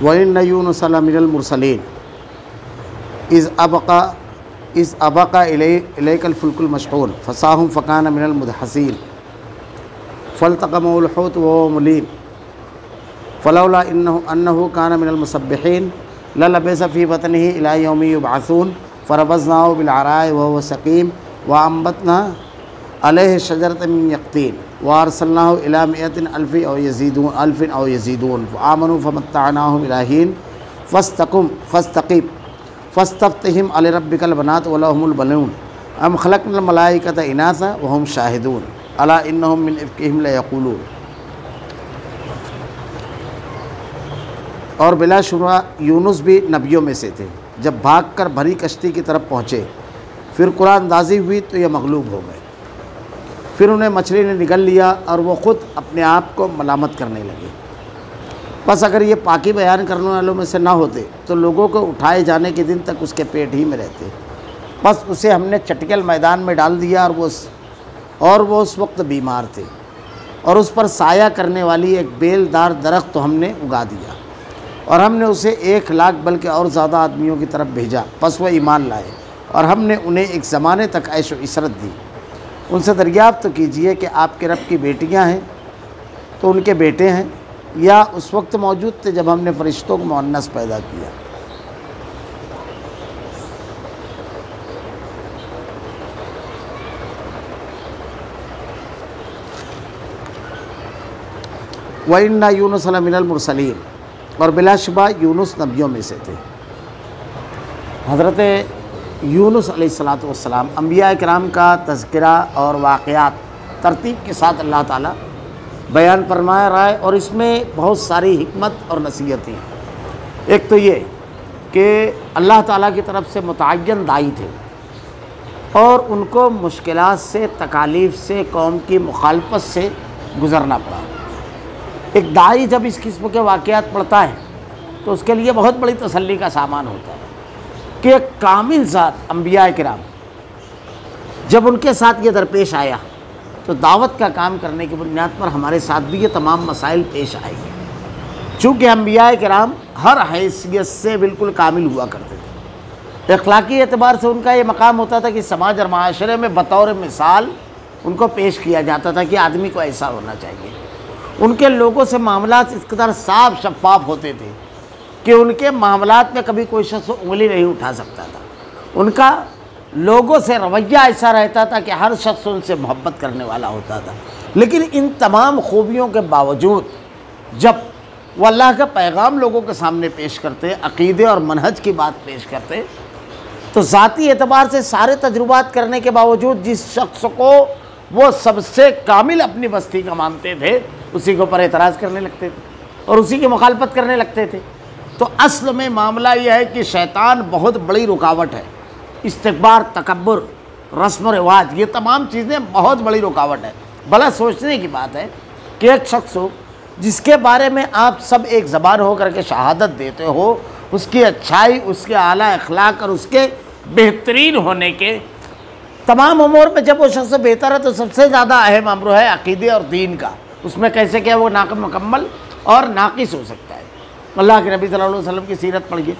وَإِنَّ يُونُسَ لَمِنَ الْمُرْسَلِينَ إِذْ أَبَقَ إِلَيْكَ الْفُلْكُ الْمَشْحُونَ فَسَاهُمْ فَكَانَ مِنَ الْمُدْحَضِينَ فَالْتَقَمَهُ الْحُوتُ وَهُوَ مُلِيمٌ فَلَوْلَا أَنَّهُ كَانَ مِنَ الْمُسَبِّحِينَ لَلَبِثَ فِي بَطْنِهِ إِلَى يَوْمِ يُبْعَثُونَ فَنَبَذْنَاهُ بِالْعَرَاءِ وَهُوَ سَقِيمٌ وَأَنبَتْنَا عَلَيْهِ شَجَرَةً مِّن يَقْطِينٍ وَأَرْسَلْنَاهُ إِلَى 100,000 أَوْ يَزِيدُونَ فَآمَنُوا فَمَتَّعْنَاهُمْ إِلَى حِينٍ فاستقم فاستفتهم لربك البنات ولهم البنون أم خلقنا الملائكة إناثا وهم شاهدون ألا إنهم من إفكهم ليقولون۔ اور بلا شبہ یونس بھی نبیوں میں سے تھے۔ جب بھاگ کر بھری کشتی کی طرف پہنچے پھر قرآن اندازی ہوئی تو یہ مغلوب ہو گئے، پھر انہیں مچھلی نے نگل لیا اور وہ خود اپنے آپ کو ملامت کرنے لگے۔ بس اگر یہ پاکی بیان کرنے والوں میں سے نہ ہوتے تو لوگوں کو اٹھائے جانے کے دن تک اس کے پیٹ ہی میں رہتے۔ بس اسے ہم نے چٹکل میدان میں ڈال دیا اور وہ اس وقت بیمار تھے، اور اس پر سایہ کرنے والی ایک بیل دار درخت تو ہم نے اگا دیا، اور ہم نے اسے 1,00,000 بلکہ اور زیادہ آدمیوں کی طرف بھیجا، پس وہ ایمان لائے، اور ہم نے انہیں ایک زمانے تک عیش و عشرت دی۔ ان سے دریافت تو کیجئے کہ آپ کے رب کی بیٹیاں ہیں تو ان کے بیٹے ہیں، یا اس وقت موجود تھے جب ہم نے فرشتوں کو مؤنث پیدا کیا۔ وَإِنَّ يُونُسَ لَمِنَ الْمُرْسَلِينَ، اور بلا شبہ یونس نبیوں میں سے تھے۔ حضرت یونس علیہ السلام انبیاء کرام کا تذکرہ اور واقعات ترتیب کے ساتھ اللہ تعالیٰ بیان فرمایا رہا ہے، اور اس میں بہت ساری حکمت اور نصیحتیں ہیں۔ ایک تو یہ کہ اللہ تعالیٰ کی طرف سے متعین داعی تھے، اور ان کو مشکلات سے، تکالیف سے، قوم کی مخالفت سے گزرنا پڑا۔ ایک داعی جب اس قسم کے واقعات پڑھتا ہے تو اس کے لیے بہت بڑی تسلی کا سامان ہوتا ہے کہ ایک کامل ذات انبیاء کرام جب ان کے ساتھ یہ درپیش آیا تو دعوت کا کام کرنے کی بنیاد پر ہمارے ساتھ بھی یہ تمام مسائل پیش آئیں گے، چونکہ انبیاء کرام ہر حیثیت سے بالکل کامل ہوا کرتے تھے۔ اخلاقی اعتبار سے ان کا یہ مقام ہوتا تھا کہ سماج اور معاشرے میں بطور مثال ان کو پیش کیا جاتا تھا کہ آدمی کو ایسا ہونا چاہیے۔ ان کے لوگوں سے معاملات اس قدر صاف شفاف ہوتے تھے کہ ان کے معاملات میں کبھی کوئی شخص انگلی نہیں اٹھا سکتا تھا۔ ان کا لوگوں سے رویہ ایسا رہتا تھا کہ ہر شخص ان سے محبت کرنے والا ہوتا تھا۔ لیکن ان تمام خوبیوں کے باوجود جب وہ اللہ کا پیغام لوگوں کے سامنے پیش کرتے، عقیدے اور منہج کی بات پیش کرتے، تو ذاتی اعتبار سے سارے تجربات کرنے کے باوجود جس شخص کو وہ سب سے کامل اپنی بستی کا مانتے تھے اسی کے اوپر اعتراض کرنے لگتے تھے اور اسی کی مخالفت کرنے لگتے تھے۔ تو اصل میں معاملہ یہ ہے کہ شیطان بہت بڑی رکاوٹ ہے۔ استکبار، تکبر، رسم و رواج، یہ تمام چیزیں بہت بڑی رکاوٹ ہے۔ بھلا سوچنے کی بات ہے کہ ایک شخص ہو جس کے بارے میں آپ سب ایک زبان ہو کر کے شہادت دیتے ہو، اس کی اچھائی، اس کے اعلیٰ اخلاق اور اس کے بہترین ہونے کے تمام امور میں جب وہ شخص بہتر ہے تو سب سے زیادہ اہم امر ہے عقیدے اور دین کا، اس میں کیسے کیا وہ مکمل اور ناقص ہو سکتا ہے۔ اللہ کے نبی صلی اللہ علیہ وسلم کی سیرت پڑھیے،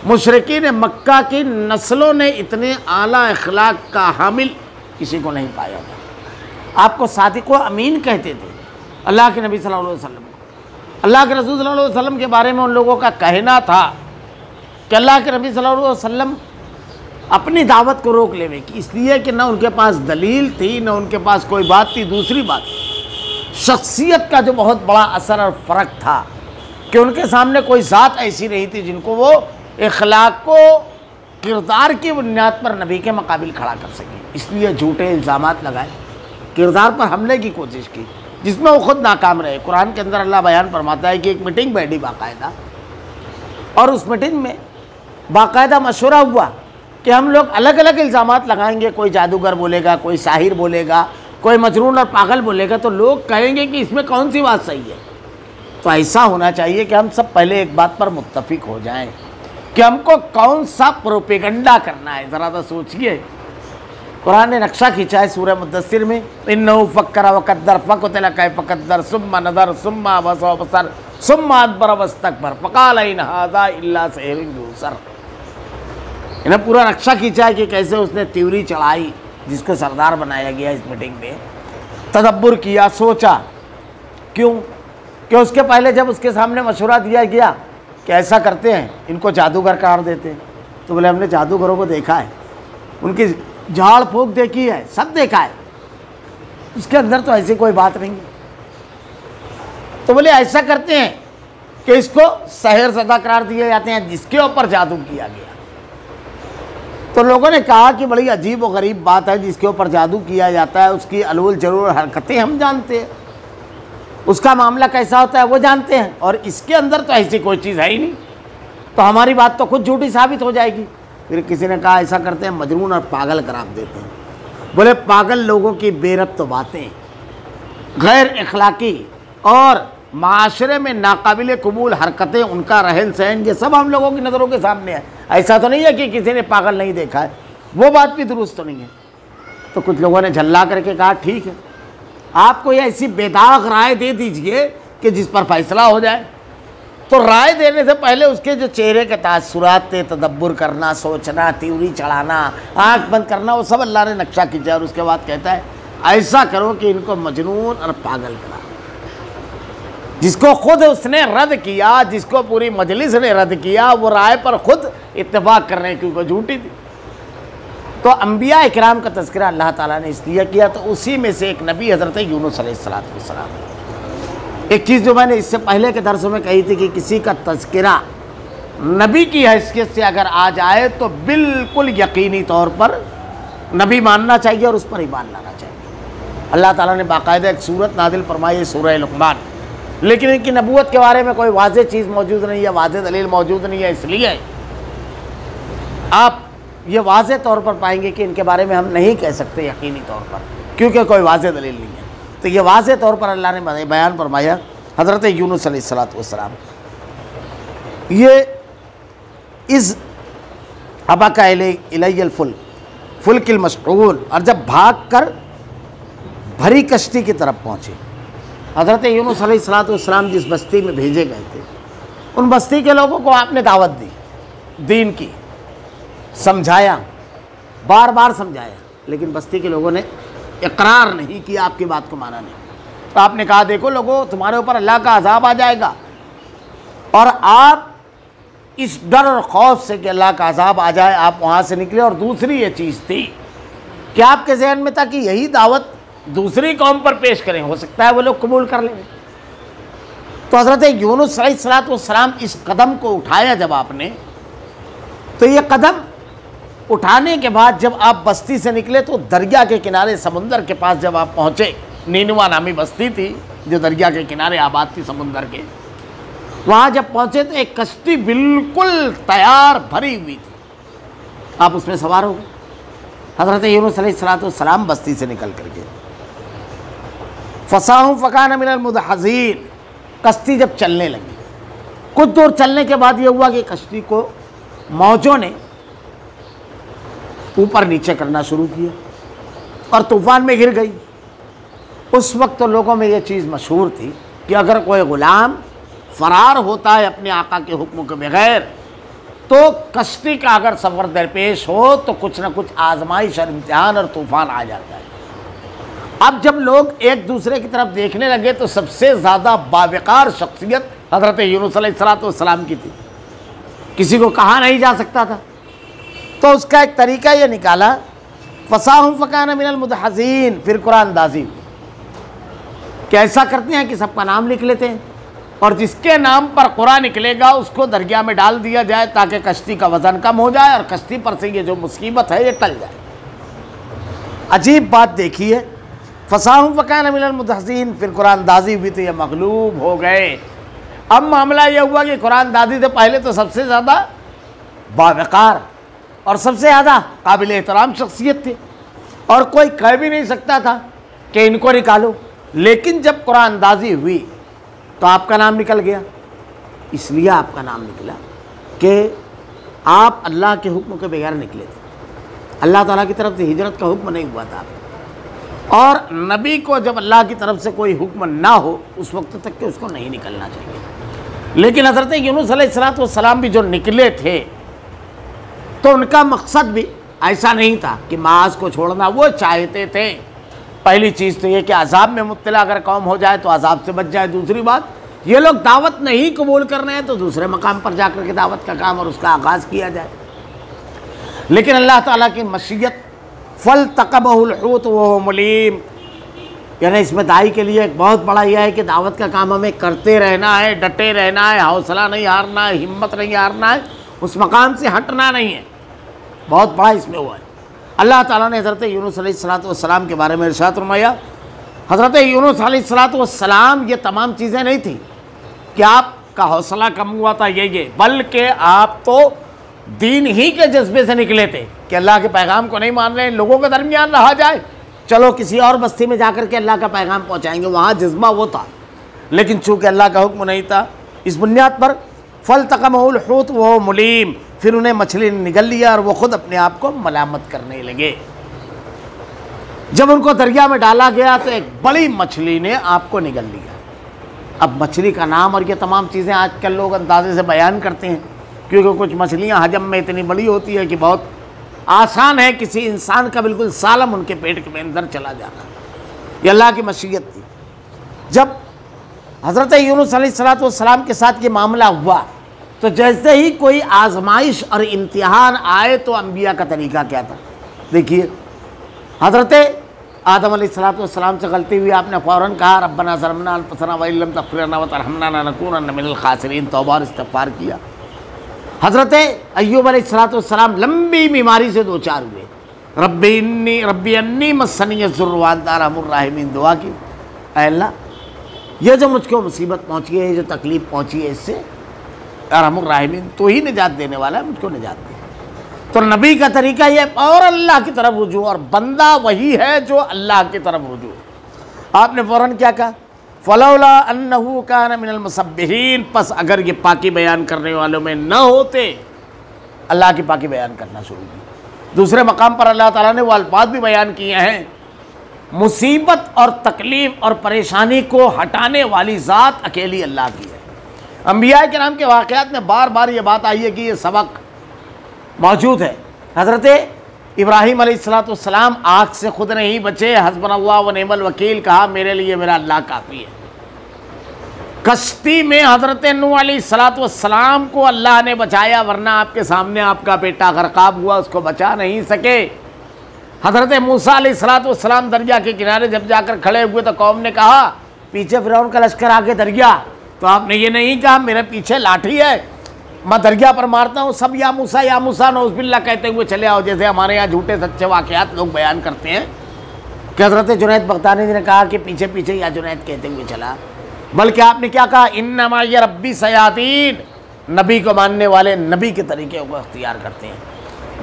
مشرکین مکہ کی نسلوں نے اتنے اعلیٰ اخلاق کا حامل کسی کو نہیں پایا تھا۔ آپ کو صادق و امین کہتے تھے اللہ کے نبی صلی اللہ علیہ وسلم کو۔ اللہ کے رسول صلی اللہ علیہ وسلم کے بارے میں ان لوگوں کا کہنا تھا کہ اللہ کے نبی صلی اللہ علیہ وسلم اپنی دعوت کو روک لے کی، اس لیے کہ نہ ان کے پاس دلیل تھی، نہ ان کے پاس کوئی بات تھی۔ دوسری بات، شخصیت کا جو بہت بڑا اثر اور فرق تھا کہ ان کے سامنے کوئی ذات ایسی نہیں تھی جن کو وہ اخلاق کو کردار کی بنیاد پر نبی کے مقابل کھڑا کر سکے، اس لیے جھوٹے الزامات لگائے، کردار پر حملے کی کوشش کی، جس میں وہ خود ناکام رہے۔ قرآن کے اندر اللہ بیان فرماتا ہے کہ ایک میٹنگ بیٹھی باقاعدہ، اور اس میٹنگ میں باقاعدہ مشورہ ہوا کہ ہم لوگ الگ الگ الزامات لگائیں گے، کوئی جادوگر بولے گا، کوئی ساحر بولے گا، کوئی مجنون اور پاگل بولے گا، تو لوگ کہیں گے کہ اس میں کون سی بات صحیح ہے۔ تو ایسا ہونا چاہیے کہ ہم سب پہلے ایک بات پر متفق ہو جائیں کہ ہم کو کون سا پروپیگنڈا کرنا ہے۔ ذرا تو سوچئے، قرآن نے نقشہ کھینچا ہے سورہ مدثر میں، انہ فکر وقدر فقتل کیف قدر ثم نظر ثم عبس وبصر ثم ادبر واستکبر فقال ان ھذا الا سحر یؤثر۔ انہیں پورا نقشہ کھینچا ہے کہ کیسے اس نے تیوری چڑھائی، جس کو سردار بنایا گیا اس میٹنگ میں، تدبر کیا، سوچا۔ کیوں کہ اس کے پہلے جب اس کے سامنے مشورہ دیا گیا کہ ایسا کرتے ہیں، ان کو جادوگر قرار دیتے ہیں، تو بولے ہم نے جادوگروں کو دیکھا ہے، ان کی جھاڑ پھونک دیکھی ہے، سب دیکھا ہے، اس کے اندر تو ایسی کوئی بات نہیں ہے۔ تو بولے ایسا کرتے ہیں کہ اس کو سحر زدہ قرار دیے جاتے ہیں جس کے اوپر جادو کیا گیا۔ تو لوگوں نے کہا کہ بڑی عجیب و غریب بات ہے، جس کے اوپر جادو کیا جاتا ہے اس کی الول جرول حرکتیں ہم جانتے ہیں، اس کا معاملہ کیسا ہوتا ہے وہ جانتے ہیں، اور اس کے اندر تو ایسی کوئی چیز ہے ہی نہیں، تو ہماری بات تو خود جھوٹی ثابت ہو جائے گی۔ پھر کسی نے کہا ایسا کرتے ہیں مجنون اور پاگل قرار دیتے ہیں۔ بولے پاگل لوگوں کی بے ربط باتیں، غیر اخلاقی اور معاشرے میں ناقابل قبول حرکتیں، ان کا رہن سہن، یہ سب ہم لوگوں کی نظروں کے سامنے ہے۔ ایسا تو نہیں ہے کہ کسی نے پاگل نہیں دیکھا ہے، وہ بات بھی درست تو نہیں ہے۔ تو کچھ لوگوں نے جھلا کر کے کہا ٹھیک ہے، آپ کو یہ ایسی بے داغ رائے دے دیجئے کہ جس پر فیصلہ ہو جائے۔ تو رائے دینے سے پہلے اس کے جو چہرے کے تاثرات تھے، تدبر کرنا، سوچنا، تیوری چڑھانا، آنکھ بند کرنا، وہ سب اللہ نے نقشہ کھینچا، اور اس کے بعد کہتا ہے ایسا کرو کہ ان کو مجنون اور پاگل کرا۔ جس کو خود اس نے رد کیا، جس کو پوری مجلس نے رد کیا، وہ رائے پر خود اتفاق کر رہے ہیں کیونکہ جھوٹی تھی۔ تو انبیاء اکرام کا تذکرہ اللہ تعالیٰ نے اس لیے کیا، تو اسی میں سے ایک نبی حضرت یونس علیہ السلام۔ ایک چیز جو میں نے اس سے پہلے کے درسوں میں کہی تھی کہ کسی کا تذکرہ نبی کی حیثیت سے اگر آ جائے تو بالکل یقینی طور پر نبی ماننا چاہیے اور اس پر ایمان لانا چاہیے۔ اللہ تعالیٰ نے باقاعدہ ایک سورت نازل فرمائی ہے، سورہ لقمان، لیکن ان کی نبوت کے بارے میں کوئی واضح چیز موجود نہیں ہے، واضح دلیل موجود نہیں ہے، اس لیے آپ یہ واضح طور پر پائیں گے کہ ان کے بارے میں ہم نہیں کہہ سکتے یقینی طور پر، کیونکہ کوئی واضح دلیل نہیں ہے۔ تو یہ واضح طور پر اللہ نے بیان فرمایا حضرت یونس علیہ السلام، یہ از ابق الی الفلک، فلک المشحون، اور جب بھاگ کر بھری کشتی کی طرف پہنچے۔ حضرت یونس علیہ السلام جس بستی میں بھیجے گئے تھے، ان بستی کے لوگوں کو آپ نے دعوت دی، دین کی، سمجھایا، بار بار سمجھایا، لیکن بستی کے لوگوں نے اقرار نہیں کیا، آپ کی بات کو مانا نہیں۔ تو آپ نے کہا دیکھو لوگوں، تمہارے اوپر اللہ کا عذاب آ جائے گا، اور آپ اس ڈر اور خوف سے کہ اللہ کا عذاب آ جائے آپ وہاں سے نکلے۔ اور دوسری یہ چیز تھی کہ آپ کے ذہن میں تھا کہ یہی دعوت دوسری قوم پر پیش کریں، ہو سکتا ہے وہ لوگ قبول کر لیں۔ تو حضرت یونس علیہ السلام اس قدم کو اٹھایا جب آپ نے، تو یہ قدم اٹھانے کے بعد جب آپ بستی سے نکلے تو دریا کے کنارے سمندر کے پاس جب آپ پہنچے، نینوا نامی بستی تھی جو دریا کے کنارے آباد تھی سمندر کے، وہاں جب پہنچے تو ایک کشتی بالکل تیار بھری ہوئی تھی، آپ اس میں سوار ہو گئے۔ حضرت یونس علیہ السلام بستی سے نکل کر کے فساہم فکان من المدحضین، کشتی جب چلنے لگی، کچھ دور چلنے کے بعد یہ ہوا کہ کشتی کو موجوں نے اوپر نیچے کرنا شروع کیا اور طوفان میں گر گئی۔ اس وقت تو لوگوں میں یہ چیز مشہور تھی کہ اگر کوئی غلام فرار ہوتا ہے اپنے آقا کے حکم کے بغیر، تو کشتی کا اگر سفر درپیش ہو تو کچھ نہ کچھ آزمائش اور امتحان اور طوفان آ جاتا ہے۔ اب جب لوگ ایک دوسرے کی طرف دیکھنے لگے تو سب سے زیادہ باوقار شخصیت حضرت یونس علیہ السلام کی تھی، کسی کو کہا نہیں جا سکتا تھا۔ تو اس کا ایک طریقہ یہ نکالا، فساہم فکان من المدحضین، پھر قرآن اندازی ہوئی کہ ایسا کرتے ہیں کہ سب کا نام لکھ لیتے ہیں، اور جس کے نام پر قرآن نکلے گا اس کو دریا میں ڈال دیا جائے تاکہ کشتی کا وزن کم ہو جائے اور کشتی پر سے یہ جو مصیبت ہے یہ ٹل جائے۔ عجیب بات دیکھیے، فساہم فکان من المدحضین، پھر قرآن اندازی ہوئی تو یہ مغلوب ہو گئے۔ اب معاملہ یہ ہوا کہ قرآن اندازی سے پہلے تو سب سے زیادہ باوقار اور سب سے زیادہ قابل احترام شخصیت تھی، اور کوئی کہہ بھی نہیں سکتا تھا کہ ان کو نکالو، لیکن جب قرآن اندازی ہوئی تو آپ کا نام نکل گیا۔ اس لیے آپ کا نام نکلا کہ آپ اللہ کے حکم کے بغیر نکلے تھے، اللہ تعالیٰ کی طرف سے ہجرت کا حکم نہیں ہوا تھا، اور نبی کو جب اللہ کی طرف سے کوئی حکم نہ ہو اس وقت تک کہ اس کو نہیں نکلنا چاہیے۔ لیکن حضرت یونس علیہ السلام بھی جو نکلے تھے تو ان کا مقصد بھی ایسا نہیں تھا کہ معاذ کو چھوڑنا، وہ چاہتے تھے پہلی چیز تو یہ کہ عذاب میں مبتلا اگر قوم ہو جائے تو عذاب سے بچ جائے، دوسری بات یہ لوگ دعوت نہیں قبول کر رہے ہیں تو دوسرے مقام پر جا کر کے دعوت کا کام اور اس کا آغاز کیا جائے۔ لیکن اللہ تعالیٰ کی مشیت فَالْتَقَمَهُ الْحُوتُ وَهُوَ مُلِيمٌ، یعنی اس میں داعی کے لیے ایک بہت بڑا یہ ہے کہ دعوت کا کام ہمیں کرتے رہنا ہے، ڈٹے رہنا ہے، حوصلہ نہیں ہارنا ہے، ہمت نہیں ہارنا ہے، اس مقام سے ہٹنا نہیں ہے، بہت بڑا اس میں ہوا ہے۔ اللہ تعالیٰ نے حضرت یونس علیہ السلام کے بارے میں ارشاد فرمایا، حضرت یونس علیہ السلام یہ تمام چیزیں نہیں تھیں کہ آپ کا حوصلہ کم ہوا تھا یہ بلکہ آپ تو دین ہی کے جذبے سے نکلے تھے کہ اللہ کے پیغام کو نہیں مان رہے، لوگوں کے درمیان رہا جائے، چلو کسی اور بستی میں جا کر کے اللہ کا پیغام پہنچائیں گے، وہاں جذبہ وہ تھا۔ لیکن چونکہ اللہ کا حکم نہیں تھا، اس بنیاد پر فَالْتَقَمَهُ الْحُوتُ وَهُوَ مُلِيمٌ، پھر انہیں مچھلی نے نگل لیا اور وہ خود اپنے آپ کو ملامت کرنے لگے۔ جب ان کو دریا میں ڈالا گیا تو ایک بڑی مچھلی نے آپ کو نگل لیا۔ اب مچھلی کا نام اور یہ تمام چیزیں آج کل لوگ اندازے سے بیان کرتے ہیں، کیونکہ کچھ مچھلیاں حجم میں اتنی بڑی ہوتی ہے کہ بہت آسان ہے کسی انسان کا بالکل سالم ان کے پیٹ کے اندر چلا جانا۔ یہ اللہ کی مشیت تھی۔ جب حضرت یونس علیہ السلام کے ساتھ یہ معاملہ ہوا تو جیسے ہی کوئی آزمائش اور امتحان آئے تو انبیاء کا طریقہ کیا تھا؟ دیکھیے، حضرت آدم علیہ السلام سے غلطی ہوئی، آپ نے فوراً کہا ربنا ظلمنا انفسنا وان لم تغفر لنا وترحمنا لنکونن من الخاسرین، توبہ اور استغفار کیا۔ حضرت ایوب علیہ السلام لمبی بیماری سے دوچار ہوئے، ربی انی مسنی الضر وانت ارحم الراحمین، دعا کی، اے اللہ یہ جو مجھ کو مصیبت پہنچی ہے، یہ جو تکلیف پہنچی ہے، اس سے ارحم الراحمین تو ہی نجات دینے والا ہے، مجھ کو نجات دے۔ تو نبی کا طریقہ یہ اور اللہ کی طرف رجوع، اور بندہ وہی ہے جو اللہ کی طرف رجوع۔ آپ نے فوراً کیا کہا؟ فلولا انہ کان من المسبحین، پس اگر یہ پاکی بیان کرنے والوں میں نہ ہوتے، اللہ کی پاکی بیان کرنا شروع کی۔ دوسرے مقام پر اللہ تعالیٰ نے وہ الفاظ بھی بیان کیے ہیں، مصیبت اور تکلیف اور پریشانی کو ہٹانے والی ذات اکیلی اللہ کی ہے۔ انبیاء کرام کے واقعات میں بار بار یہ بات آئی ہے کہ یہ سبق موجود ہے۔ حضرت ابراہیم علیہ السلام آگ سے خود نہیں بچے، حسبنا اللہ و نعم الوکیل کہا، میرے لیے میرا اللہ کافی ہے۔ کشتی میں حضرت نوح علیہ السلام کو اللہ نے بچایا، ورنہ آپ کے سامنے آپ کا بیٹا غرقاب ہوا، اس کو بچا نہیں سکے۔ حضرت موسیٰ علیہ السلام دریا کے کنارے جب جا کر کھڑے ہوئے تو قوم نے کہا پیچھے فرعون کا لشکر آگے دریا، تو آپ نے یہ نہیں کہا میرے پیچھے لاٹھی ہے، میں دریا پر مارتا ہوں، سب یا موسیٰ نعوذ باللہ کہتے ہوئے چلے آؤ، جیسے ہمارے یہاں جھوٹے سچے واقعات لوگ بیان کرتے ہیں کہ حضرت جنید بغدادی نے کہا کہ پیچھے پیچھے یا جنید کہتے ہوئے چلا، بلکہ آپ نے کیا کہا؟ انما یہ ربی سیادین، نبی کو ماننے والے نبی کے طریقے کو اختیار کرتے ہیں،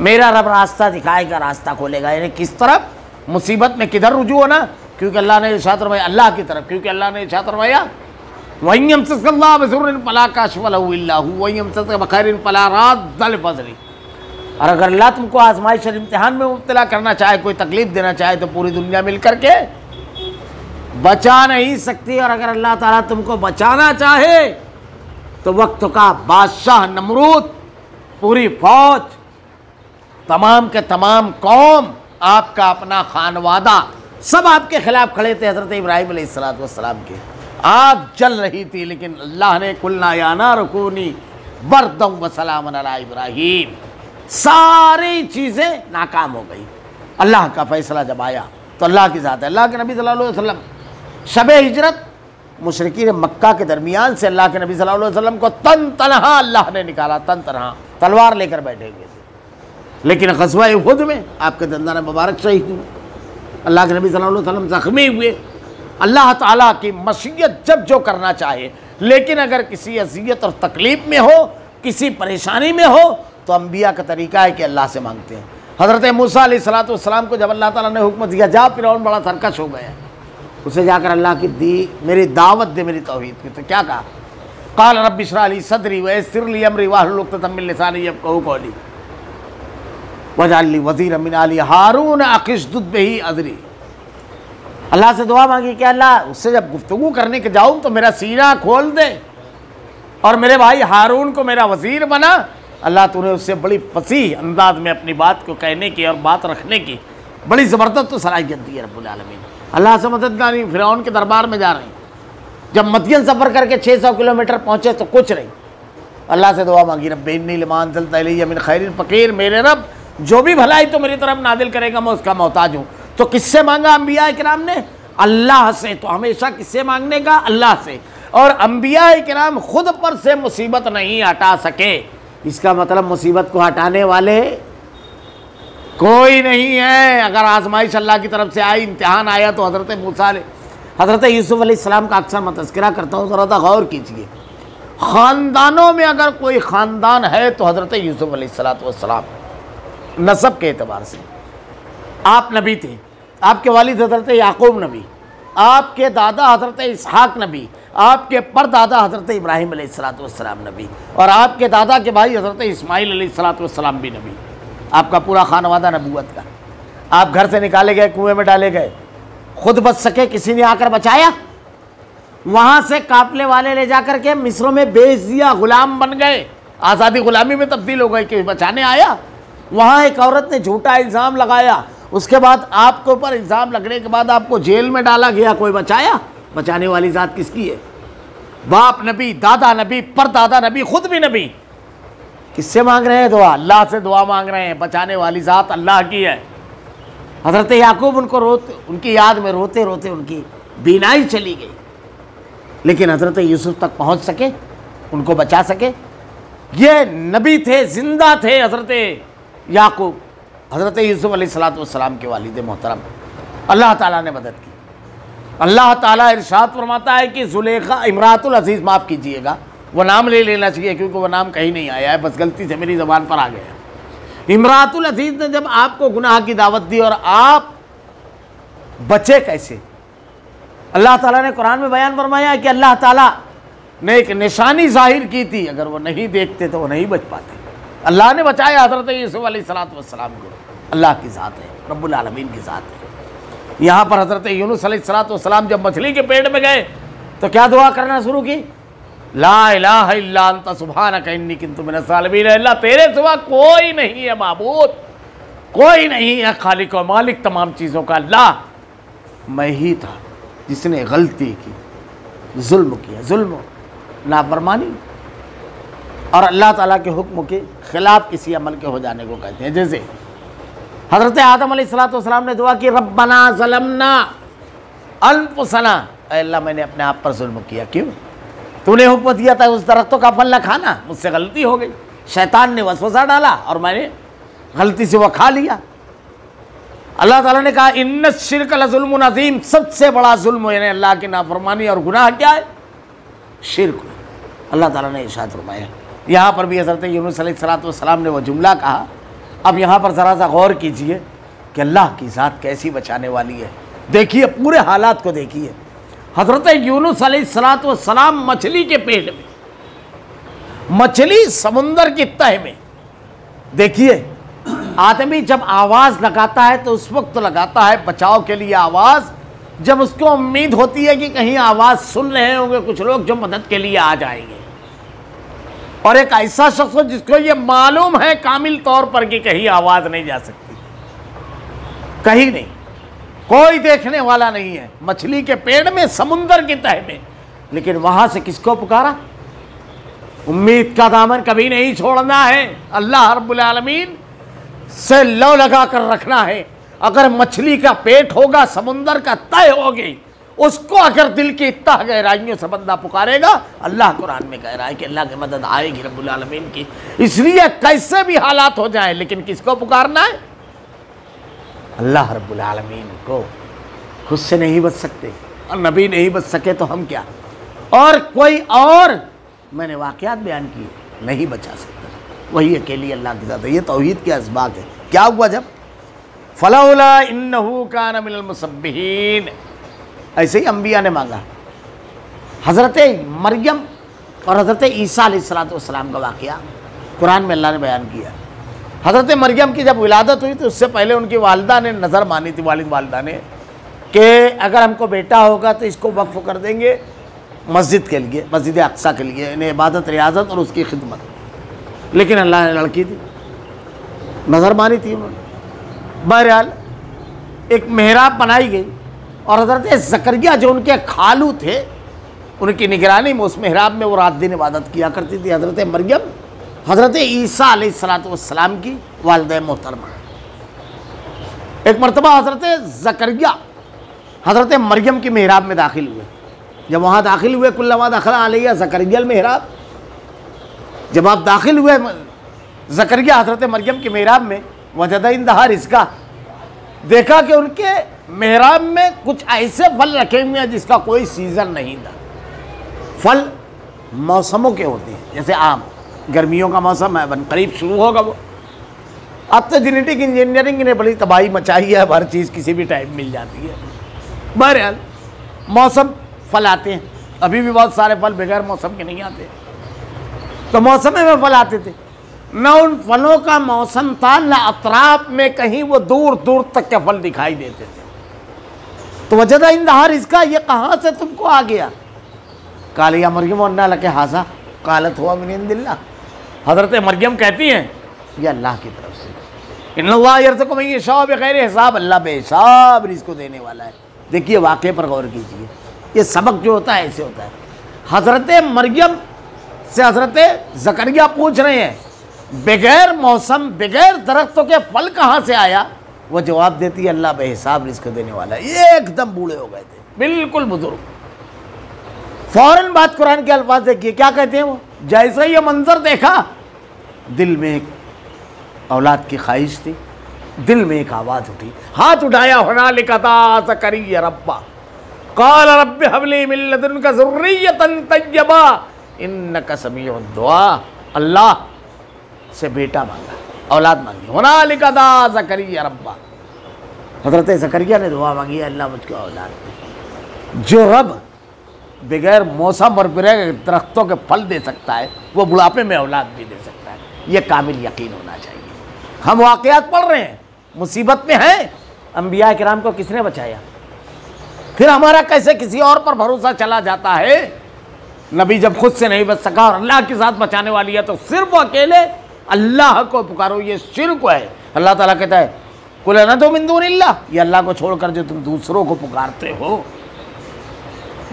میرا رب راستہ دکھائے گا، راستہ کھولے گا۔ یعنی کس طرف؟ مصیبت میں کدھر رجوع ہونا؟ کیونکہ اللہ نے ارشاد فرمایا اللہ کی طرف، کیونکہ اللہ نے ارشاد فرمایا وَإِن يَمْسَسْكَ اللَّهُ بِضُرٍّ فَلَا كَاشِفَ لَهُ إِلَّا هُوَ وَإِن يَمْسَسْكَ بِخَيْرٍ فَلَا رَادَّ لِفَضْلِهِ، اور اگر اللہ تم کو آزمائش اور امتحان میں مبتلا کرنا چاہے، کوئی تکلیف دینا چاہے تو پوری دنیا مل کر کے بچا نہیں سکتی، اور اگر اللہ تعالیٰ تم کو بچانا چاہے تو وقت کا بادشاہ نمرود، پوری فوج، تمام کے تمام قوم، آپ کا اپنا خانوادہ، سب آپ کے خلاف کھڑے تھے۔ حضرت ابراہیم علیہ السلام کے آگ جل رہی تھی، لیکن اللہ نے قلنا یا نار کونی بردا وسلاما علی ابراہیم، ساری چیزیں ناکام ہو گئی۔ اللہ کا فیصلہ جب آیا تو اللہ کی ذات ہے۔ اللہ کے نبی صلی اللہ علیہ وسلم شب ہجرت مشرکین مکہ کے درمیان سے اللہ کے نبی صلی اللہ علیہ وسلم کو تن تنہا اللہ نے نکالا، تن تنہا، تلوار لے کر بیٹھے ہوئے تھے، لیکن غزوہ احد میں آپ کے دندان مبارک شہید ہوئے، اللہ کے نبی صلی اللہ علیہ وسلم زخمی ہوئے۔ اللہ تعالیٰ کی مشیت جب جو کرنا چاہے، لیکن اگر کسی اذیت اور تکلیف میں ہو، کسی پریشانی میں ہو، تو انبیاء کا طریقہ ہے کہ اللہ سے مانگتے ہیں۔ حضرت موسیٰ علیہ السلام کو جب اللہ تعالیٰ نے حکم دیا جا، فرعون بڑا سرکش ہو گیا، اسے جا کر اللہ کی دی میری دعوت دے، میری توحید کی، تو کیا کہا؟ قال رب اشرح لی صدری ویسر لی امری واحلل عقدۃ من لسانی یفقہوا قولی واجعل لی وزیرا من اہلی ہارون اخی اشدد بہ اذری۔ اللہ سے دعا مانگی کہ اللہ اس سے جب گفتگو کرنے کے جاؤں تو میرا سینہ کھول دے، اور میرے بھائی ہارون کو میرا وزیر بنا، اللہ تو نے اس سے بڑی فصیح انداز میں اپنی بات کو کہنے کی اور بات رکھنے کی بڑی زبردست تو صلاحیت دی ہے رب العالمین۔ اللہ سے مدد نہیں، فرعون کے دربار میں جا رہے ہیں، جب مدین سفر کر کے 600 کلومیٹر پہنچے تو کچھ نہیں، اللہ سے دعا مانگی، رب انی لما انزلت الی من خیر فقیر، میرے رب جو بھی بھلائی تو میری طرف نازل کرے گا میں اس کا محتاج ہوں۔ تو کس سے مانگا انبیاء کرام نے؟ اللہ سے۔ تو ہمیشہ کس سے مانگنے کا؟ اللہ سے۔ اور انبیاء کرام خود پر سے مصیبت نہیں ہٹا سکے، اس کا مطلب مصیبت کو ہٹانے والے کوئی نہیں ہے۔ اگر آزمائش اللہ کی طرف سے آئی، امتحان آیا تو حضرت موسیٰ حضرت یوسف علیہ السلام کا اکثر میں تذکرہ کرتا ہوں، ذرا غور کیجئے، خاندانوں میں اگر کوئی خاندان ہے تو حضرت یوسف علیہ السلام نسب کے اعتبار سے آپ نبی تھے، آپ کے والد حضرت یعقوب نبی، آپ کے دادا حضرت اسحاق نبی، آپ کے پردادا حضرت ابراہیم علیہ السلام نبی، اور آپ کے دادا کے بھائی حضرت اسماعیل علیہ السلام بھی نبی، آپ کا پورا خانوادہ نبوت کا۔ آپ گھر سے نکالے گئے، کنویں میں ڈالے گئے، خود بچ سکے؟ کسی نے آ کر بچایا؟ وہاں سے قافلے والے لے جا کر کے مصر میں بیچ دیا، غلام بن گئے، آزادی غلامی میں تبدیل ہو گئے کہ بچانے آیا؟ وہاں ایک عورت نے جھوٹا الزام لگایا، اس کے بعد آپ کے اوپر الزام لگنے کے بعد آپ کو جیل میں ڈالا گیا، کوئی بچایا؟ بچانے والی ذات کس کی ہے؟ باپ نبی، دادا نبی، پردادا نبی، خود بھی نبی۔ کس سے مانگ رہے ہیں دعا؟ اللہ سے دعا مانگ رہے ہیں، بچانے والی ذات اللہ کی ہے۔ حضرت یعقوب ان کی یاد میں روتے روتے ان کی بینائی چلی گئی، لیکن حضرت یوسف تک پہنچ سکے، ان کو بچا سکے۔ یہ نبی تھے، زندہ تھے حضرت یعقوب، حضرت یوسف علیہ السلام کے والد محترم۔ اللہ تعالیٰ نے مدد کی۔ اللہ تعالیٰ ارشاد فرماتا ہے کہ زلیخا، امراۃ العزیز، معاف کیجئے گا وہ نام لے لینا چاہیے کیونکہ وہ نام کہیں نہیں آیا ہے، بس غلطی سے میری زبان پر آ گیا۔ امراۃ العزیز نے جب آپ کو گناہ کی دعوت دی اور آپ بچے کیسے؟ اللہ تعالیٰ نے قرآن میں بیان فرمایا ہے کہ اللہ تعالیٰ نے ایک نشانی ظاہر کی تھی، اگر وہ نہیں دیکھتے تو وہ نہیں بچ پاتے۔ اللہ نے بچایا حضرت یوسف علیہ السلام کو۔ اللہ کی ذات ہے، رب العالمین کی ذات ہے۔ یہاں پر حضرت یونس علیہ السلام جب مچھلی کے پیٹ میں گئے تو کیا دعا کرنا شروع کی؟ لا الہ الا انت سبحانک انی کنت من الظالمین، اللہ تیرے سوا کوئی نہیں ہے معبود، کوئی نہیں ہے خالق و مالک تمام چیزوں کا، اللہ میں ہی تھا جس نے غلطی کی، ظلم کیا، ظلم نافرمانی اور اللہ تعالیٰ کے حکم کے خلاف کسی عمل کے ہو جانے کو کہتے ہیں۔ جیسے حضرت آدم علیہ السلام نے دعا کی، ربنا ظلمنا انفسنا، اے اللہ میں نے اپنے آپ پر ظلم کیا، کیوں؟ تو نے حکم دیا تھا اس درختوں کا پھل نہ کھانا، مجھ سے غلطی ہو گئی، شیطان نے وسوسہ ڈالا اور میں نے غلطی سے وہ کھا لیا۔ اللہ تعالیٰ نے کہا ان الشرک لظلم عظیم، سب سے بڑا ظلم یعنی اللہ کی نافرمانی اور گناہ کیا ہے؟ شرک۔ اللہ تعالیٰ نے ارشاد فرمایا۔ یہاں پر بھی حضرت یونس علیہ السلام نے وہ جملہ کہا۔ اب یہاں پر ذرا سا غور کیجئے کہ اللہ کی ذات کیسی بچانے والی ہے، دیکھیے پورے حالات کو دیکھیے۔ حضرت یونس علیہ السلام مچھلی کے پیٹ میں، مچھلی سمندر کی تہ میں، دیکھیے آدمی جب آواز لگاتا ہے تو اس وقت لگاتا ہے بچاؤ کے لیے آواز جب اس کو امید ہوتی ہے کہ کہیں آواز سن رہے ہوں گے کچھ لوگ جو مدد کے لیے آ جائیں گے، اور ایک ایسا شخص جس کو یہ معلوم ہے کامل طور پر کہ کہیں آواز نہیں جا سکتی، کہیں نہیں، کوئی دیکھنے والا نہیں ہے، مچھلی کے پیڑ میں، سمندر کی تہ میں، لیکن وہاں سے کس کو پکارا؟ امید کا دامن کبھی نہیں چھوڑنا ہے، اللہ رب العالمین سے لو لگا کر رکھنا ہے۔ اگر مچھلی کا پیٹ ہوگا، سمندر کا تہ ہوگی، اس کو اگر دل کی اتنا گہرائیوں سے بندہ پکارے گا، اللہ قرآن میں کہہ رہا ہے کہ اللہ کی مدد آئے گی رب العالمین کی۔ اس لیے کیسے بھی حالات ہو جائیں لیکن کس کو پکارنا ہے؟ اللہ رب العالمین کو۔ خود سے نہیں بچ سکتے اور نبی نہیں بچ سکے تو ہم کیا؟ اور کوئی اور میں نے واقعات بیان کیے نہیں بچا سکتا، وہی اکیلی اللہ کی ذات ہے۔ یہ توحید کے اسباق ہے۔ کیا ہوا جب فلولا انہ کان من المسبحین، ایسے ہی انبیاء نے مانگا۔ حضرت مریم اور حضرت عیسیٰ علیہ السلام کا واقعہ قرآن میں اللہ نے بیان کیا۔ حضرت مریم کی جب ولادت ہوئی تو اس سے پہلے ان کی والدہ نے نظر مانی تھی، والد والدہ نے، کہ اگر ہم کو بیٹا ہوگا تو اس کو وقف کر دیں گے مسجد کے لیے، مسجد اقصیٰ کے لیے، انہیں عبادت ریاضت اور اس کی خدمت، لیکن اللہ نے لڑکی دی، نظر مانی تھی انہوں نے۔ بہرحال ایک محراب بنائی گئی اور حضرت زکریا جو ان کے خالو تھے ان کی نگرانی میں اس محراب میں وہ رات دن عبادت کیا کرتی تھی حضرت مریم، حضرت عیسیٰ علیہ السلام کی والدہ محترمہ۔ ایک مرتبہ حضرت زکریا حضرت مریم کی محراب میں داخل ہوئے، جب وہاں داخل ہوئے کلما دخل علیہ زکریا المحراب، جب آپ داخل ہوئے زکریا حضرت مریم کی محراب میں، وجد عندہا رزقا، دیکھا کہ ان کے محراب میں کچھ ایسے پھل رکھے ہوئے ہیں جس کا کوئی سیزن نہیں تھا۔ پھل موسموں کے ہوتے ہیں، جیسے آم، گرمیوں کا موسم ہے، قریب شروع ہوگا وہ۔ اب تو جینیٹک انجینئرنگ نے بڑی تباہی مچائی ہے، اب ہر چیز کسی بھی ٹائم مل جاتی ہے۔ بہرحال موسم پھل آتے ہیں، ابھی بھی بہت سارے پھل بغیر موسم کے نہیں آتے، تو موسم میں پھل آتے تھے۔ نہ ان پھلوں کا موسم تھا، نہ اطراف میں کہیں وہ دور دور تک کے پھل دکھائی دیتے تھے۔ تو وجد عندہا رزقا، یہ کہاں سے تم کو آ گیا؟ قال یا مریم انا لک ھذا قالت هو من عند اللہ، حضرت مریم کہتی ہیں یہ اللہ کی طرف سے، ان اللہ یرزق من یشاء بغیر حساب، اللہ بے حساب رزق کو دینے والا ہے۔ دیکھیے واقعے پر غور کیجیے، یہ سبق جو ہوتا ہے ایسے ہوتا ہے۔ حضرت مریم سے حضرت زکریا پوچھ رہے ہیں بغیر موسم بغیر درختوں کے پھل کہاں سے آیا؟ وہ جواب دیتی ہے اللہ بے حساب رزق دینے والا ہے۔ یہ ایک دم بوڑھے ہو گئے تھے، بالکل بزرگ۔ فوراً بات قرآن کے الفاظ دیکھیے کیا کہتے ہیں وہ، جیسے یہ منظر دیکھا دل میں ایک اولاد کی خواہش تھی، دل میں ایک آواز اٹھی، ہاتھ اٹھایا، ہنالک دعا زکریا ربہ قال رب ہب لی من لدنک ذریۃ طیبہ انک سمیع الدعاء، اللہ سے بیٹا مانگا، اولاد مانگی، ہنالک دعا زکریا ربہ، حضرت زکریا نے دعا مانگی اللہ مجھ کو اولاد دے۔ جو رب بغیر موسم اور بغیر درختوں کے پھل دے سکتا ہے وہ بڑھاپے میں اولاد بھی دے سکتا ہے، یہ کامل یقین ہونا چاہیے۔ ہم واقعات پڑھ رہے ہیں، مصیبت میں ہیں، انبیاء کرام کو کس نے بچایا؟ پھر ہمارا کیسے کسی اور پر بھروسہ چلا جاتا ہے؟ نبی جب خود سے نہیں بچ سکا اور اللہ کے ساتھ بچانے والی ہے تو صرف اکیلے اللہ کو پکارو، یہ شرک ہے۔ اللہ تعالیٰ کہتا ہے قل اندعو من دون اللہ، یہ اللہ کو چھوڑ کر جو تم دوسروں کو پکارتے ہو۔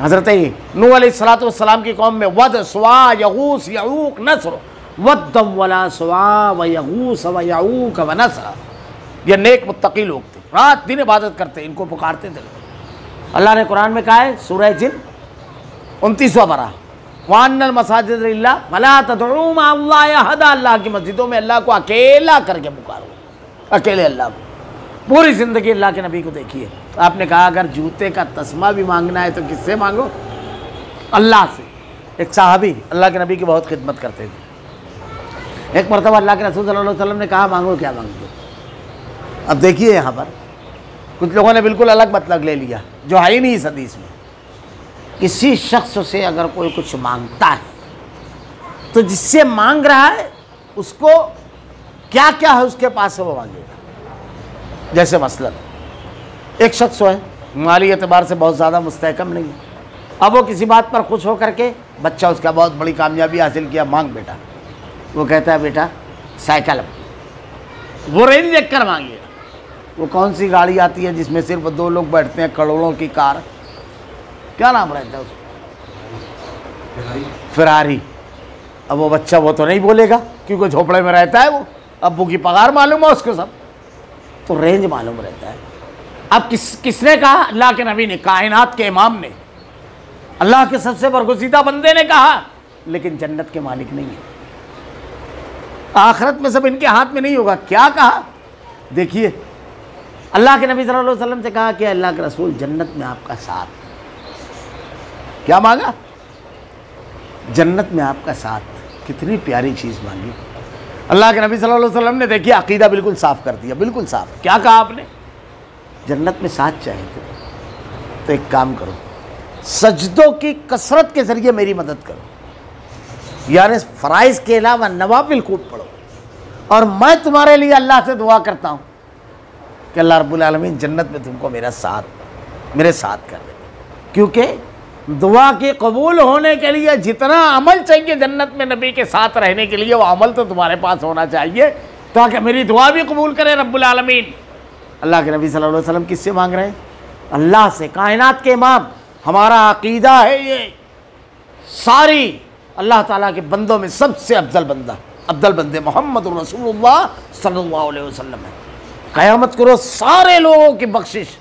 حضرت نوح علیہ السلام کی قوم میں ود، سوا، یغوث، یعوق، نصر، ود ولا سوا و یغوث و یعوق و نصر، یہ نیک متقی لوگ تھے، رات دن عبادت کرتے، ان کو پکارتے تھے۔ اللہ نے قرآن میں کہا ہے سورہ جن 29واں پارہ، وَأَنَّ الْمَسَاجِدَ لِلَّهِ فَلَا تَدْعُوا مَعَ اللَّهِ أَحَدًا، اللہ کی مسجدوں میں اللہ کو اکیلا کر کے پکارو، اکیلے اللہ کو۔ پوری زندگی اللہ کے نبی کو دیکھیے، آپ نے کہا اگر جوتے کا تسمہ بھی مانگنا ہے تو کس سے مانگو؟ اللہ سے۔ ایک صحابی اللہ کے نبی کی بہت خدمت کرتے تھے، ایک مرتبہ اللہ کے رسول صلی اللہ علیہ وسلم نے کہا مانگو کیا مانگتے؟ اب دیکھیے یہاں پر کچھ لوگوں نے بالکل الگ مطلب لے لیا جو ہے ہی نہیں اس حدیث میں۔ کسی شخص سے اگر کوئی کچھ مانگتا ہے تو جس سے مانگ رہا ہے اس کو کیا کیا ہے اس کے پاس سے وہ مانگے گا۔ جیسے مثلا ایک شخص ہے مالی اعتبار سے بہت زیادہ مستحکم نہیں ہے، اب وہ کسی بات پر خوش ہو کر کے بچہ اس کا بہت بڑی کامیابی حاصل کیا، مانگ بیٹا، وہ کہتا ہے بیٹا سائیکل، وہ رینج دیکھ کر مانگے گا۔ وہ کون سی گاڑی آتی ہے جس میں صرف 2 لوگ بیٹھتے ہیں، کروڑوں کی کار، کیا نام رہتا ہے اس کا؟ فراری۔ اب وہ بچہ وہ تو نہیں بولے گا کیونکہ جھوپڑے میں رہتا ہے، وہ ابو کی پگار معلوم ہے اس کو سب، تو رینج معلوم رہتا ہے۔ اب کس نے کہا؟ اللہ کے نبی نے، کائنات کے امام نے، اللہ کے سب سے برگزیدہ بندے نے کہا، لیکن جنت کے مالک نہیں ہے، آخرت میں سب ان کے ہاتھ میں نہیں ہوگا۔ کیا کہا؟ دیکھیے اللہ کے نبی صلی اللہ علیہ وسلم سے کہا کہ اللہ کے رسول جنت میں آپ کا ساتھ، کیا مانگا؟ جنت میں آپ کا ساتھ، کتنی پیاری چیز مانگی۔ اللہ کے نبی صلی اللہ علیہ وسلم نے دیکھیے عقیدہ بالکل صاف کر دیا، بالکل صاف۔ کیا کہا آپ نے؟ جنت میں ساتھ چاہیے تو ایک کام کرو، سجدوں کی کثرت کے ذریعے میری مدد کرو، یعنی فرائض کے علاوہ نوافل خوب پڑھو، اور میں تمہارے لیے اللہ سے دعا کرتا ہوں کہ اللہ رب العالمین جنت میں تم کو میرے ساتھ کر دے، کیونکہ دعا کی قبول ہونے کے لیے جتنا عمل چاہیے جنت میں نبی کے ساتھ رہنے کے لیے، وہ عمل تو تمہارے پاس ہونا چاہیے تاکہ میری دعا بھی قبول کرے رب العالمین۔ اللہ کے نبی صلی اللہ علیہ وسلم کس سے مانگ رہے ہیں؟ اللہ سے، کائنات کے امام۔ ہمارا عقیدہ ہے یہ، ساری اللہ تعالیٰ کے بندوں میں سب سے افضل بندہ، افضل بندے محمد رسول اللہ صلی اللہ علیہ وسلم ہے۔ قیامت کو روز سارے لوگوں کی بخشش،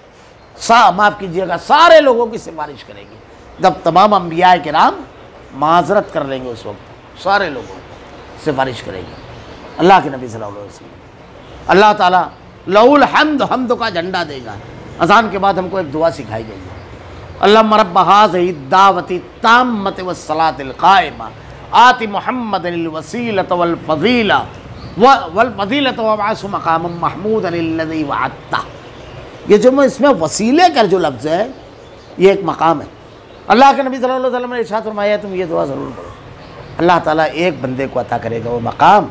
معاف کیجیے گا، سارے لوگوں کی سفارش کریں گے جب تمام انبیاء کرام معذرت کر لیں گے، اس وقت سارے لوگوں کی سفارش کریں گے اللہ کے نبی صلی اللہ علیہ وسلم۔ اللہ تعالیٰ لہ الحمد، حمد کا جھنڈا دے گا۔ اذان کے بعد ہم کو ایک دعا سکھائی گئی ہے، اللہم رب ھذہ الدعوۃ التامۃ والصلاۃ القائمہ آت محمد الوسیلۃ والفضیلہ وابعثہ مقاما محمودا الذی وعدتہ۔ یہ جو میں اس میں وسیلے کا جو لفظ ہے، یہ ایک مقام ہے۔ اللہ کے نبی صلی اللہ علیہ وسلم نے ارشاد فرمایا تم یہ دعا ضرور پڑھو، اللہ تعالیٰ ایک بندے کو عطا کرے گا وہ مقام،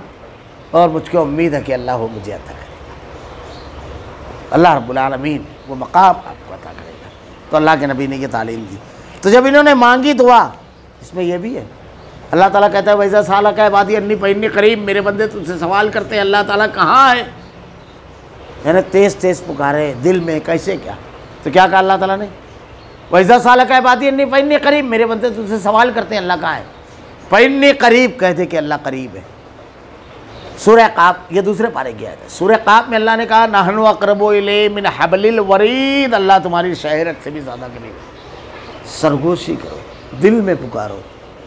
اور مجھ کو امید ہے کہ اللہ وہ مجھے عطا کرے گا۔ اللہ رب العالمین وہ مقام آپ کو عطا کرے گا۔ تو اللہ کے نبی نے یہ تعلیم دی۔ تو جب انہوں نے مانگی دعا، اس میں یہ بھی ہے، اللہ تعالیٰ کہتا ہے وَإِذَا سَأَلَكَ عِبَادِي عَنِّي فَإِنِّي قَرِيبٌ، میرے بندے تم سے سوال کرتے ہیں اللہ تعالیٰ کہاں ہے، یعنی تیز تیز پکارے دل میں، کیسے کیا؟ تو کیا کہا اللہ تعالیٰ نے؟ وَإِذَا سَأَلَكَ عِبَادِي عَنِّي فَإِنِّي قَرِيبٌ، میرے بندے تم سے سوال کرتے ہیں اللہ کہاں ہے، فَإِنِّي قَرِيب، کہتے کہ اللہ قریب ہے۔ سورہ قاف، یہ دوسرے پارے کی آیت ہے۔ سورہ قاف میں اللہ نے کہا نحن اقرب الیہ من حبل الورید، اللہ تمہاری شہرت سے بھی زیادہ قریب ہے۔ سرگوشی کرو، دل میں پکارو،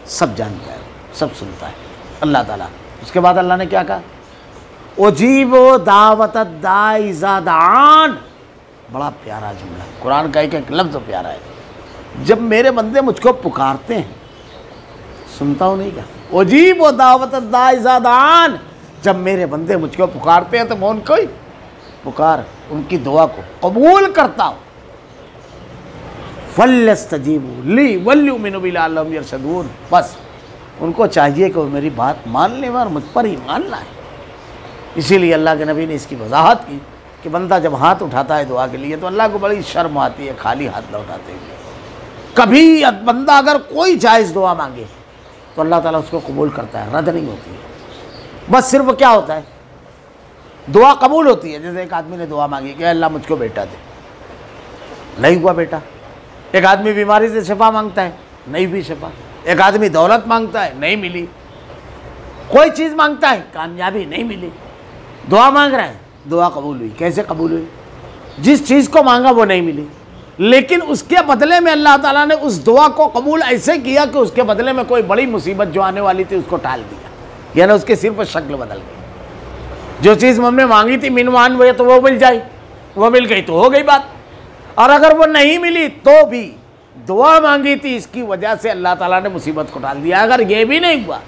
سب جانتا ہے، سب سنتا ہے اللہ تعالیٰ۔ اس کے بعد اللہ نے کیا کہا؟ اجیب دعوت الداعی اذا دعان، بڑا پیارا جملہ ہے، قرآن کا ایک ایک لفظ پیارا ہے۔ جب میرے بندے مجھ کو پکارتے ہیں، سنتا ہوں نہیں کیا؟ اجیب دعوت الداعی اذا دعان، جب میرے بندے مجھ کو پکارتے ہیں تو میں ان کو ہی پکار، ان کی دعا کو قبول کرتا ہوں۔ فَلْيَسْتَجِيبُوا لِي وَلْيُؤْمِنُوا بِي لَعَلَّهُمْ يَرْشُدُونَ، بس ان کو چاہیے کہ وہ میری بات مان لیں اور مجھ پر ہی مان لائیں۔ اسی لیے اللہ کے نبی نے اس کی وضاحت کی کہ بندہ جب ہاتھ اٹھاتا ہے دعا کے لیے تو اللہ کو بڑی شرم آتی ہے خالی ہاتھ نہ اٹھاتے ہوئے۔ کبھی بندہ اگر کوئی جائز دعا مانگے تو اللہ تعالیٰ اس کو قبول کرتا ہے، رد نہیں ہوتی ہے۔ بس صرف کیا ہوتا ہے، دعا قبول ہوتی ہے۔ جیسے ایک آدمی نے دعا مانگی کہ اللہ مجھ کو بیٹا دے، نہیں ہوا بیٹا۔ ایک آدمی بیماری سے شفا مانگتا ہے، نہیں بھی شفا۔ ایک آدمی دولت مانگتا ہے، نہیں ملی۔ کوئی چیز مانگتا ہے، کامیابی نہیں ملی۔ دعا مانگ رہا ہے، دعا قبول ہوئی۔ کیسے قبول ہوئی؟ جس چیز کو مانگا وہ نہیں ملی، لیکن اس کے بدلے میں اللہ تعالیٰ نے اس دعا کو قبول ایسے کیا کہ اس کے بدلے میں کوئی بڑی مصیبت جو آنے والی تھی اس کو ٹال دیا، یعنی اس کے صرف شکل بدل گئی۔ جو چیز ہم نے مانگی تھی منوان وہ تو وہ مل جائے، وہ مل گئی تو ہو گئی بات، اور اگر وہ نہیں ملی تو بھی دعا مانگی تھی اس کی وجہ سے اللہ تعالیٰ نے مصیبت کو ٹال دیا۔ اگر یہ بھی نہیں ہوا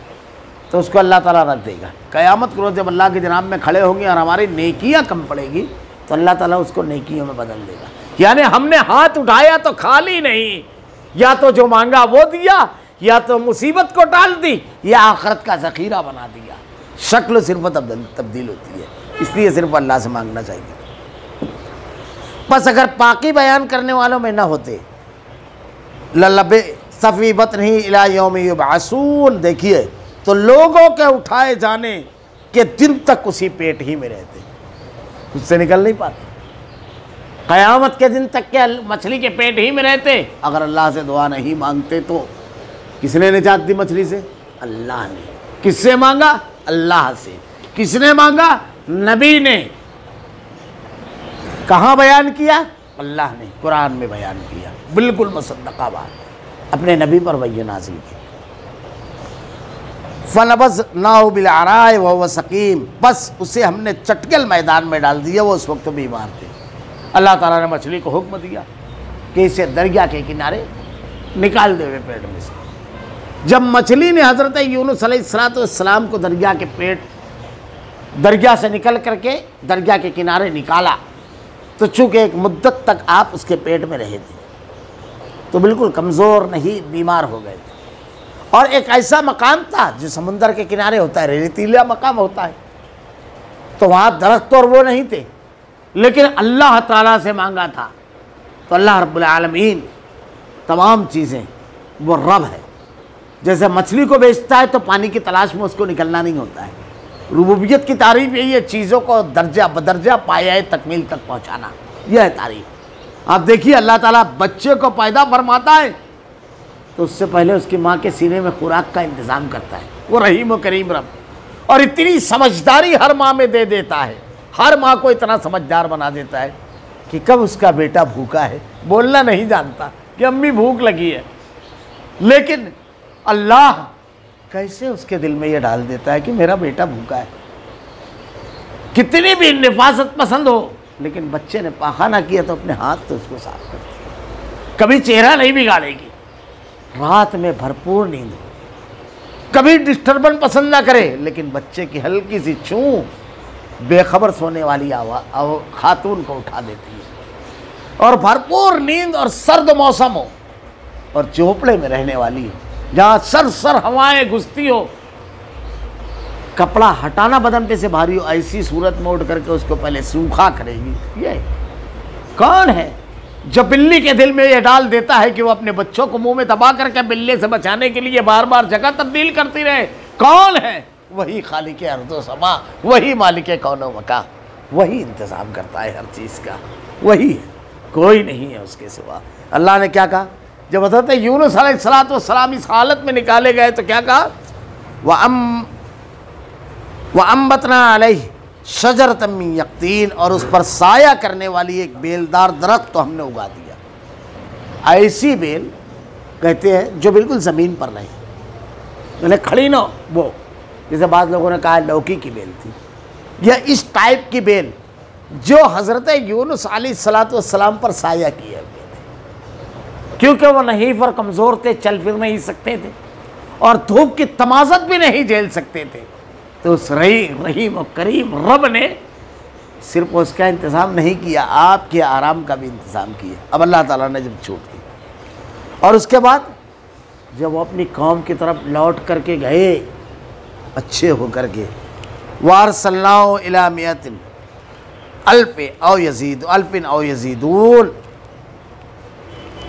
تو اس کو اللہ تعالیٰ رکھ دے گا۔ قیامت کو روز جب اللہ کے جناب میں کھڑے ہوں گے اور ہماری نیکیاں کم پڑے گی تو اللہ تعالیٰ اس کو نیکیوں میں بدل دے گا۔ یعنی ہم نے ہاتھ اٹھایا تو خالی نہیں، یا تو جو مانگا وہ دیا، یا تو مصیبت کو ٹال دی، یا آخرت کا ذخیرہ بنا دیا۔ شکل صرف تبدیل ہوتی ہے، اس لیے صرف اللہ سے مانگنا چاہیے۔ بس اگر پاکی بیان کرنے والوں میں نہ ہوتے للب صفی بطنہ الی یوم یبعثون، دیکھیے تو لوگوں کے اٹھائے جانے کے دن تک اسی پیٹ ہی میں رہتے، اس سے نکل نہیں پاتے۔ قیامت کے دن تک کے مچھلی کے پیٹ ہی میں رہتے۔ اگر اللہ سے دعا نہیں مانگتے تو کس نے نجات دی مچھلی سے؟ اللہ نے۔ کس سے مانگا؟ اللہ سے۔ کس نے مانگا؟ نبی نے۔ کہاں بیان کیا؟ اللہ نے قرآن میں بیان کیا، بالکل مصدقہ بات، اپنے نبی پر وحی نازل کی۔ فَنَبَذْنَاهُ بِالْعَرَاءِ وَهُوَ سَقِيمٌ، بس اسے ہم نے چٹکل میدان میں ڈال دیا، وہ اس وقت بیمار تھے۔ اللہ تعالیٰ نے مچھلی کو حکم دیا کہ اسے دریا کے کنارے نکال دے ہوئے پیٹ میں سے۔ جب مچھلی نے حضرت یونس علیہ السلام کو دریا سے نکل کر کے دریا کے کنارے نکالا تو چونکہ ایک مدت تک آپ اس کے پیٹ میں رہے تھے تو بالکل کمزور نہیں، بیمار ہو گئے تھے، اور ایک ایسا مقام تھا جو سمندر کے کنارے ہوتا ہے، ریتیلا مقام ہوتا ہے، تو وہاں درخت اور وہ نہیں تھے، لیکن اللہ تعالیٰ سے مانگا تھا تو اللہ رب العالمین تمام چیزیں وہ رب ہے. جیسے مچھلی کو بیچتا ہے تو پانی کی تلاش میں اس کو نکلنا نہیں ہوتا ہے. ربوبیت کی تعریف یہی ہے، چیزوں کو درجہ بدرجہ پایۂ تکمیل تک پہنچانا، یہ ہے تعریف. آپ دیکھیے اللہ تعالیٰ بچے کو پیدا فرماتا ہے تو اس سے پہلے اس کی ماں کے سینے میں خوراک کا انتظام کرتا ہے. وہ رحیم و کریم رب، اور اتنی سمجھداری ہر ماں میں دے دیتا ہے، ہر ماں کو اتنا سمجھدار بنا دیتا ہے کہ کب اس کا بیٹا بھوکا ہے بولنا نہیں جانتا کہ امی بھوک لگی ہے، لیکن اللہ کیسے اس کے دل میں یہ ڈال دیتا ہے کہ میرا بیٹا بھوکا ہے. کتنی بھی نفاست پسند ہو لیکن بچے نے پاخانہ کیا تو اپنے ہاتھ تو اس کو صاف کرتے، کبھی چہرہ نہیں بگاڑے گی، رات میں بھرپور نیند ہو، کبھی ڈسٹربن پسند نہ کرے، لیکن بچے کی ہلکی سی چوں بے خبر سونے والی خاتون کو اٹھا دیتی ہے. اور بھرپور نیند اور سرد موسم ہو اور چوپڑے میں رہنے والی ہو جہاں سر ہوائیں گھستی ہو، کپڑا ہٹانا بدن پہ سے بھاری ہو، ایسی صورت میں اٹھ کر کے اس کو پہلے سوکھا کرے گی. یہ کون ہے جو بلی کے دل میں یہ ڈال دیتا ہے کہ وہ اپنے بچوں کو منہ میں دبا کر کے بلے سے بچانے کے لیے بار بار جگہ تبدیل کرتی رہے؟ کون ہے؟ وہی خالق ارض و سما، وہی مالک کون و مکان، وہی انتظام کرتا ہے ہر چیز کا، وہی ہے، کوئی نہیں ہے اس کے سوا. اللہ نے کیا کہا جب حضرت یونس علیہ السلام اس حالت میں نکالے گئے تو کیا کہا؟ وَأَنبَتْنَا عَلَيْهِ شَجَرَةً مِّن يَقْطِينٍ، اور اس پر سایہ کرنے والی ایک بیلدار درخت تو ہم نے اگا دیا. ایسی بیل کہتے ہیں جو بالکل زمین پر نہیں، یعنی کھڑی نہ، وہ جیسے بعض لوگوں نے کہا لوکی کی بیل تھی، یا اس ٹائپ کی بیل جو حضرت یونس علیہ السلام پر سایہ کیے ہوئے تھے، کیونکہ وہ نحیف اور کمزور تھے، چل پھر نہیں سکتے تھے اور دھوپ کی تمازت بھی نہیں جھیل سکتے تھے. تو اس رحیم و کریم رب نے صرف اس کا انتظام نہیں کیا، آپ کے آرام کا بھی انتظام کیا. اب اللہ تعالیٰ نے جب چھوٹ دی اور اس کے بعد جب وہ اپنی قوم کی طرف لوٹ کر کے گئے اچھے ہو کر کے، وَأَرْسَلْنَاهُ إِلَىٰ مِئَةٍ أَلْفٍ أَوْ يَزِيدُونَ،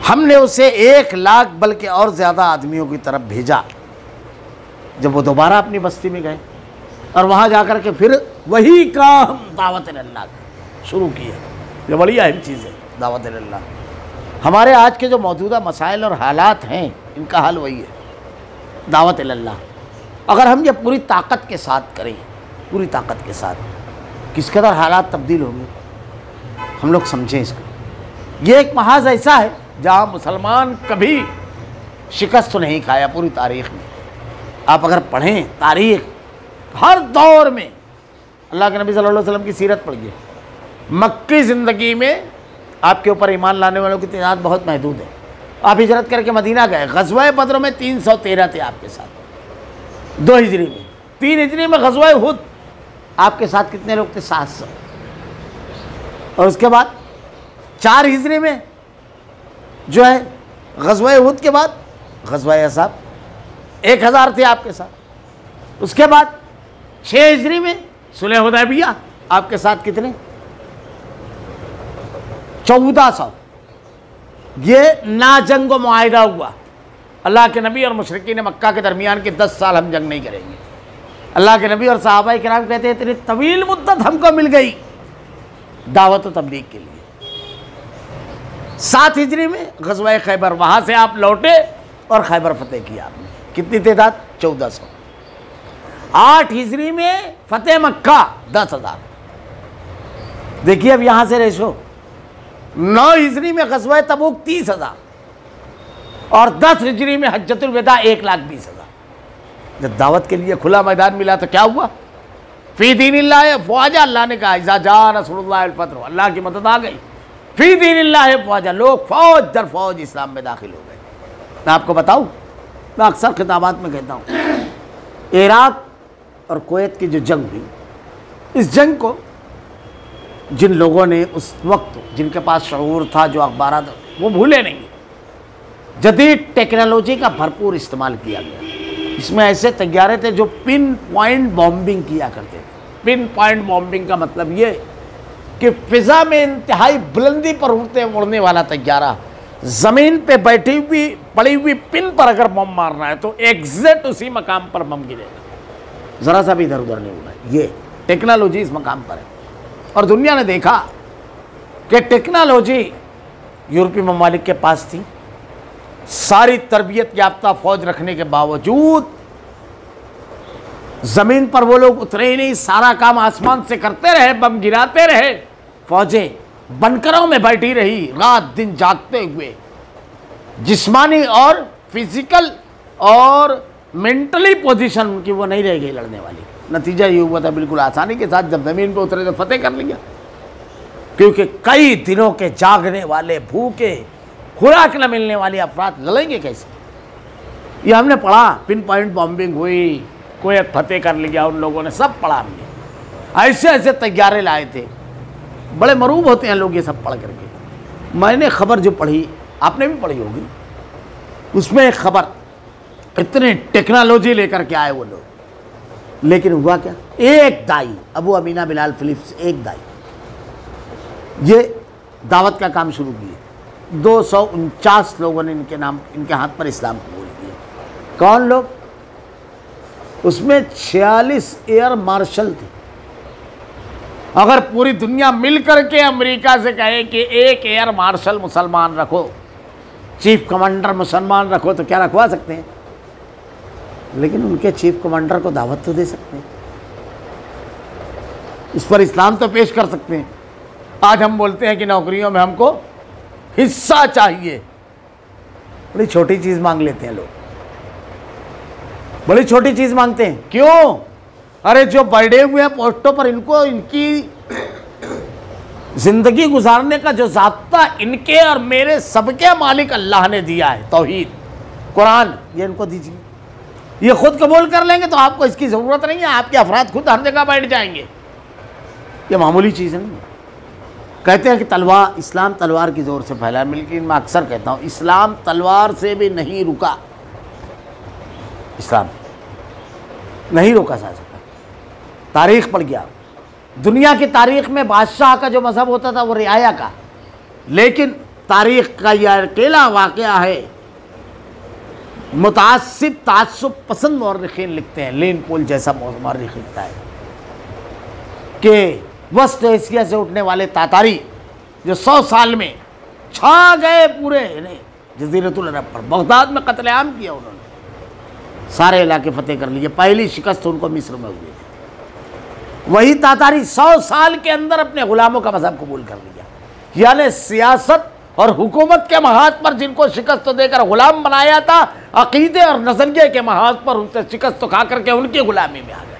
ہم نے اسے 1,00,000 بلکہ اور زیادہ آدمیوں کی طرف بھیجا. جب وہ دوبارہ اپنی بستی میں گئے اور وہاں جا کر کے پھر وہی کام دعوت اللہ شروع کیا. یہ بڑی اہم چیز ہے دعوت اللہ. ہمارے آج کے جو موجودہ مسائل اور حالات ہیں ان کا حل وہی ہے، دعوت اللہ. اگر ہم یہ پوری طاقت کے ساتھ کریں، پوری طاقت کے ساتھ، کس قدر حالات تبدیل ہوں گے ہم لوگ سمجھیں اس کو. یہ ایک محاذ ایسا ہے جہاں مسلمان کبھی شکست تو نہیں کھایا پوری تاریخ میں. آپ اگر پڑھیں تاریخ، ہر دور میں اللہ کے نبی صلی اللہ علیہ وسلم کی سیرت پڑھیے، مکی زندگی میں آپ کے اوپر ایمان لانے والوں کی تعداد بہت محدود ہے. آپ ہجرت کر کے مدینہ گئے، غزوہ بدر میں 313 تھے آپ کے ساتھ 2 ہجری میں. 3 ہجری میں غزوہ احد، آپ کے ساتھ کتنے لوگ تھے؟ 700. اور اس کے بعد 4 ہجری میں جو ہے غزوہ احد کے بعد غزوہ احزاب 1000 تھے آپ کے ساتھ. اس کے بعد 6 ہجری میں صلح حدیبیہ، آپ کے ساتھ کتنے؟ 1400. یہ ناجنگ و معاہدہ ہوا، اللہ کے نبی اور مشرکین مکہ کے درمیان کہ 10 سال ہم جنگ نہیں کریں گے. اللہ کے نبی اور صحابہ کرام کہتے ہیں اتنی طویل مدت ہم کو مل گئی دعوت و تبلیغ کے لیے. 7 ہجری میں غزوہ خیبر، وہاں سے آپ لوٹے اور خیبر فتح کیا آپ نے. کتنی تعداد؟ 1400. 8 ہجری میں فتح مکہ 10,000. دیکھیے اب یہاں سے ریشو. 9 ہجری میں غزوہ تبوک 30,000 اور 10 ہجری میں حجۃ الوداع 1,20,000. جب دعوت کے لیے کھلا میدان ملا تو کیا ہوا؟ فی دین اللہ افواجا، اللہ نے کہا اذا جاء نصر اللہ والفتح، اللہ کی مدد آ گئی. فی دین اللہ افواجا، لوگ فوج در فوج اسلام میں داخل ہو گئے. میں آپ کو بتاؤں، میں اکثر خطابات میں کہتا ہوں، عراق اور کویت کی جو جنگ ہوئی، اس جنگ کو جن لوگوں نے اس وقت، جن کے پاس شعور تھا، جو اخبارات، وہ بھولے نہیں. جدید ٹیکنالوجی کا بھرپور استعمال کیا گیا. اس میں ایسے طیارے تھے جو پن پوائنٹ بامبنگ کیا کرتے تھے. پن پوائنٹ بامبنگ کا مطلب یہ کہ فضا میں انتہائی بلندی پر اڑنے والا طیارہ زمین پہ بیٹھی ہوئی پڑی ہوئی پن پر اگر بم مارنا ہے تو ایگزیکٹ اسی مقام پر بم گرے گا، ذرا سا بھی ادھر ادھر نہیں ہوگا۔ یہ ٹیکنالوجی اس مقام پر ہے، اور دنیا نے دیکھا کہ ٹیکنالوجی یورپی ممالک کے پاس تھی، ساری تربیت یافتہ فوج رکھنے کے باوجود زمین پر وہ لوگ اترے ہی نہیں، سارا کام آسمان سے کرتے رہے، بم گراتے رہے، فوجیں بنکروں میں بیٹھی رہی، رات دن جاگتے ہوئے، جسمانی اور فزیکل اور مینٹلی پوزیشن ان کی وہ نہیں رہ گئی لڑنے والی۔ نتیجہ یہ ہوا تھا بالکل آسانی کے ساتھ، جب زمین پہ اترے تو فتح کر لیا، کیونکہ کئی دنوں کے جاگنے والے، بھوکے، خوراک نہ ملنے والے افراد لڑیں گے کیسے؟ یہ ہم نے پڑھا، پن پوائنٹ بمبنگ ہوئی، کویت فتح کر لیا ان لوگوں نے، سب پڑھا ہم نے، ایسے ایسے طیارے لائے تھے۔ بڑے مروب ہوتے ہیں لوگ یہ سب پڑھ کر کے۔ میں نے خبر جو پڑھی، آپ نے بھی پڑھی ہوگی، اس میں ایک خبر، اتنے ٹیکنالوجی لے کر کے آئے وہ لوگ، لیکن ہوا کیا؟ ایک دائی، ابو امینہ بلال فلپس، ایک دائی، یہ دعوت کا کام شروع کیے، 249 لوگوں نے ان کے ہاتھ پر اسلام قبول کیا۔ کون لوگ؟ اس میں 46 ایئر مارشل تھے۔ اگر پوری دنیا مل کر کے امریکہ سے کہے کہ ایک ایئر مارشل مسلمان رکھو، چیف کمانڈر مسلمان رکھو، تو کیا رکھوا سکتے ہیں؟ لیکن ان کے چیف کمانڈر کو دعوت تو دے سکتے ہیں، اس پر اسلام تو پیش کر سکتے ہیں۔ آج ہم بولتے ہیں کہ نوکریوں میں ہم کو حصہ چاہیے، بڑی چھوٹی چیز مانگ لیتے ہیں لوگ، بڑی چھوٹی چیز مانگتے ہیں، کیوں؟ ارے جو بڑھے ہوئے ہیں پوسٹوں پر، ان کو ان کی زندگی گزارنے کا جو ضابطہ ان کے اور میرے سب کے مالک اللہ نے دیا ہے، توحید، قرآن، یہ ان کو دیجیے۔ یہ خود قبول کر لیں گے تو آپ کو اس کی ضرورت نہیں ہے، آپ کے افراد خود ہر جگہ بیٹھ جائیں گے۔ یہ معمولی چیز نہیں ہے۔ کہتے ہیں کہ تلوار، اسلام تلوار کی زور سے پھیلا ہے، لیکن میں اکثر کہتا ہوں اسلام تلوار سے بھی نہیں رکا، اسلام نہیں روکا جا سکتا۔ تاریخ پڑھ گیا، دنیا کی تاریخ میں بادشاہ کا جو مذہب ہوتا تھا وہ رعایا کا، لیکن تاریخ کا یہ اکیلا واقعہ ہے، متعصب تعصب پسند مورخین لکھتے ہیں، لین پول جیسا مورخ لکھتا ہے کہ وسط ایشیا سے اٹھنے والے تاتاری جو 100 سال میں چھا گئے پورے جزیرۃ العرب پر، بغداد میں قتل عام کیا انہوں نے، سارے علاقے فتح کر لیے، پہلی شکست ان کو مصر میں ہوئی تھی۔ وہی تاتاری 100 سال کے اندر اپنے غلاموں کا مذہب قبول کر لیا، یعنی سیاست اور حکومت کے محاذ پر جن کو شکست دے کر غلام بنایا تھا، عقیدے اور نظریے کے محاذ پر ان سے شکست کھا کر کے ان کی غلامی میں آ گئے۔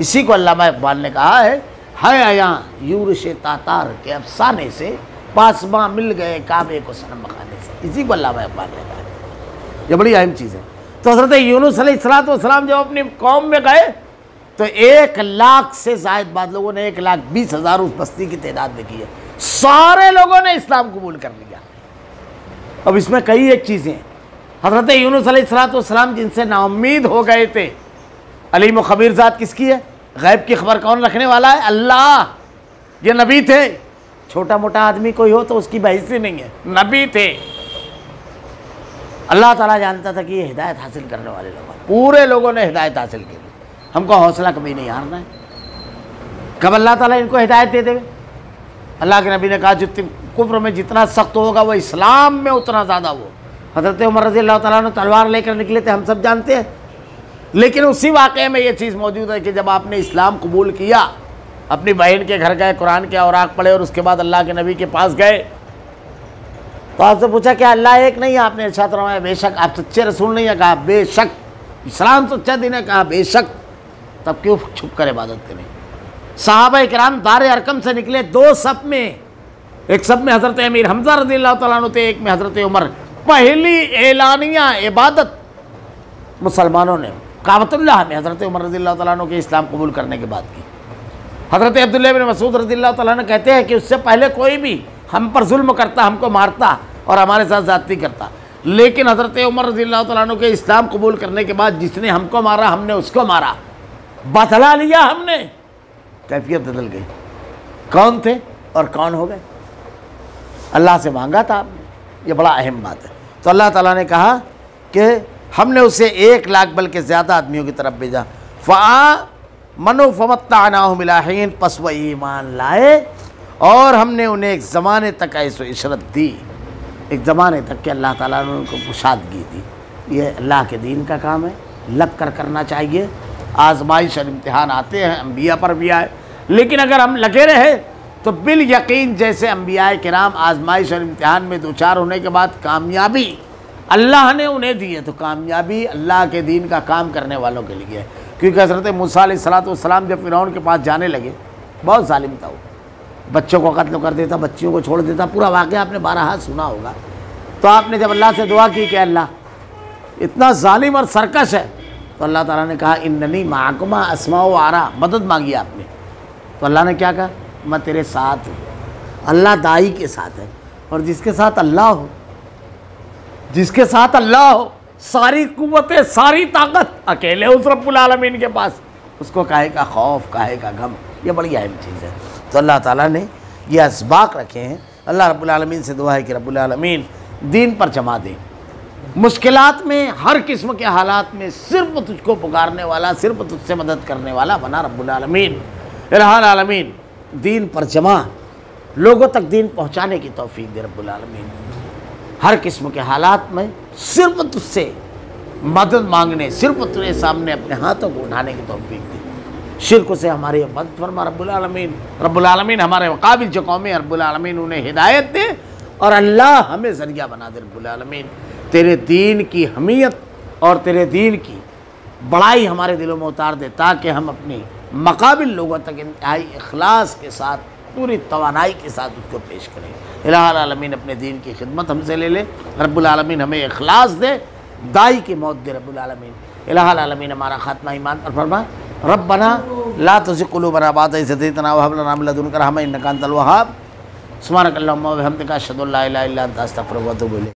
اسی کو علامہ اقبال نے کہا ہے آیاں یورش تاتار کے افسانے سے، پاسباں مل گئے کعبے کو صنم بخانے سے، اسی کو علامہ اقبال نے کہا ہے۔ یہ بڑی اہم چیز ہے۔ تو حضرت یونس علیہ السلام جب اپنی قوم میں گئے تو 1 لاکھ سے زائد بعد لوگوں نے 1,20,000 اس بستی کی تعداد میں کی ہے، سارے لوگوں نے اسلام قبول کر لیا۔ اب اس میں کئی ایک چیزیں، حضرت یونس علیہ السلام جن سے نا امید ہو گئے تھے، علیم و خبیر ذات کس کی ہے؟ غیب کی خبر کون رکھنے والا ہے؟ اللہ۔ یہ نبی تھے، چھوٹا موٹا آدمی کوئی ہو تو اس کی بحث ہی نہیں ہے، نبی تھے۔ اللہ تعالیٰ جانتا تھا کہ یہ ہدایت حاصل کرنے والے لوگ ہیں، پورے لوگوں نے ہدایت حاصل کی، ہم کو حوصلہ کبھی نہیں ہارنا ہے۔ کب اللہ تعالیٰ ان کو ہدایت دے دے؟ اللہ کے نبی نے کہا کفر میں جتنا سخت ہوگا وہ اسلام میں اتنا زیادہ ہو۔ حضرت عمر رضی اللہ تعالیٰ نے تلوار لے کر نکلے تھے، ہم سب جانتے ہیں، لیکن اسی واقعے میں یہ چیز موجود ہے کہ جب آپ نے اسلام قبول کیا، اپنی بہن کے گھر گئے، قرآن کے اوراق پڑھے اور اس کے بعد اللہ کے نبی کے پاس گئے تو آپ سے پوچھا کہ اللہ ایک نہیں ہے؟ آپ نے ارشاد فرمایا بے شک آپ سچے رسول نہیں ہیں، کہا بے شک اسلام سچا دین ہے، کہا بے شک۔ تب کیوں چھپ کر عبادت کریں؟ صحابہ کرام دار ارقم سے نکلے 2 صف میں، ایک صف میں حضرت امیر حمزہ رضی اللہ تعالیٰ عنہ تھے، ایک میں حضرت عمر۔ پہلی اعلانیہ عبادت مسلمانوں نے کعبۃ اللہ میں حضرت عمر رضی اللہ تعالیٰ عنہ کے اسلام قبول کرنے کے بعد کی۔ حضرت عبداللہ بن مسعود رضی اللہ تعالیٰ عنہ کہتے ہیں کہ اس سے پہلے کوئی بھی ہم پر ظلم کرتا، ہم کو مارتا اور ہمارے ساتھ زیادتی کرتا، لیکن حضرت عمر رضی اللہ تعالیٰ عنہ کے اسلام قبول کرنے کے بعد جس نے ہم کو مارا ہم نے اس کو مارا، بتلا لیا ہم نے، کیفیت بدل گئی۔ کون تھے اور کون ہو گئے؟ اللہ سے مانگا تھا آپ نے، یہ بڑا اہم بات ہے۔ تو اللہ تعالیٰ نے کہا کہ ہم نے اسے 1 لاکھ بلکہ زیادہ آدمیوں کی طرف بھیجا، فآمنوا فمتعناہم الی حین، پس وہ ایمان لائے اور ہم نے انہیں ایک زمانے تک عیش و عشرت دی، ایک زمانے تک کہ اللہ تعالیٰ نے ان کو کشادگی دی۔ یہ اللہ کے دین کا کام ہے، لگ کر کرنا چاہیے۔ آزمائش اور امتحان آتے ہیں، انبیاء پر بھی آئے، لیکن اگر ہم لگے رہے تو بالیقین جیسے انبیاء کرام آزمائش اور امتحان میں دوچار ہونے کے بعد کامیابی اللہ نے انہیں دی ہے، تو کامیابی اللہ کے دین کا کام کرنے والوں کے لیے ہے۔ کیونکہ حضرت موسیٰ علیہ السلام جب فرعون کے پاس جانے لگے، بہت ظالم تھا وہ، بچوں کو قتل کر دیتا، بچیوں کو چھوڑ دیتا، پورا واقعہ آپ نے 12 سنا ہوگا۔ تو آپ نے جب اللہ سے دعا کی کہ اللہ اتنا ظالم اور سرکش ہے، تو اللہ تعالیٰ نے کہا اننی معکما اسمع و ارا، مدد مانگی آپ نے، تو اللہ نے کیا کہا؟ میں تیرے ساتھ ہوں۔ اللہ دائی کے ساتھ ہے، اور جس کے ساتھ اللہ ہو، جس کے ساتھ اللہ ہو، ساری قوتیں، ساری طاقت اکیلے اس رب العالمین کے پاس، اس کو کاہے کا خوف، کاہے کا غم، یہ بڑی اہم چیز ہے۔ تو اللہ تعالیٰ نے یہ اسباق رکھے ہیں۔ اللہ رب العالمین سے دعا ہے کہ رب العالمین دین پر جما دے۔ مشکلات میں، ہر قسم کے حالات میں صرف تجھ کو پکارنے والا، صرف تجھ سے مدد کرنے والا بنا رب العالمین۔ الہ العالمین دین پر جمع، لوگوں تک دین پہنچانے کی توفیق دے رب العالمین۔ ہر قسم کے حالات میں صرف تجھ سے مدد مانگنے، صرف تیرے سامنے اپنے ہاتھوں کو اٹھانے کی توفیق دے۔ شرک سے ہماری مدد فرما رب العالمین۔ رب العالمین ہمارے مقابل جو قومیں رب العالمین انہیں ہدایت دے، اور اللہ ہمیں ذریعہ بنا دے رب العالمین۔ تیرے دین کی حمیت اور تیرے دین کی بڑائی ہمارے دلوں میں اتار دے، تاکہ ہم اپنی مقابل لوگوں تک انتہائی اخلاص کے ساتھ، پوری توانائی کے ساتھ اس کو پیش کریں۔ الہ العالمین اپنے دین کی خدمت ہم سے لے لے، رب العالمین ہمیں اخلاص دے، دائی کی موت دے رب العالمین۔ الہ العالمین ہمارا خاتمہ ایمان پر فرما۔ ربنا لا تزغ قلوبنا بعد إذ هديتنا وهب لنا من لدنك رحمة إنك أنت الوهاب۔ سبحانك اللهم وبحمدك أشهد أن لا إله إلا أنت أستغفرك وأتوب إليك۔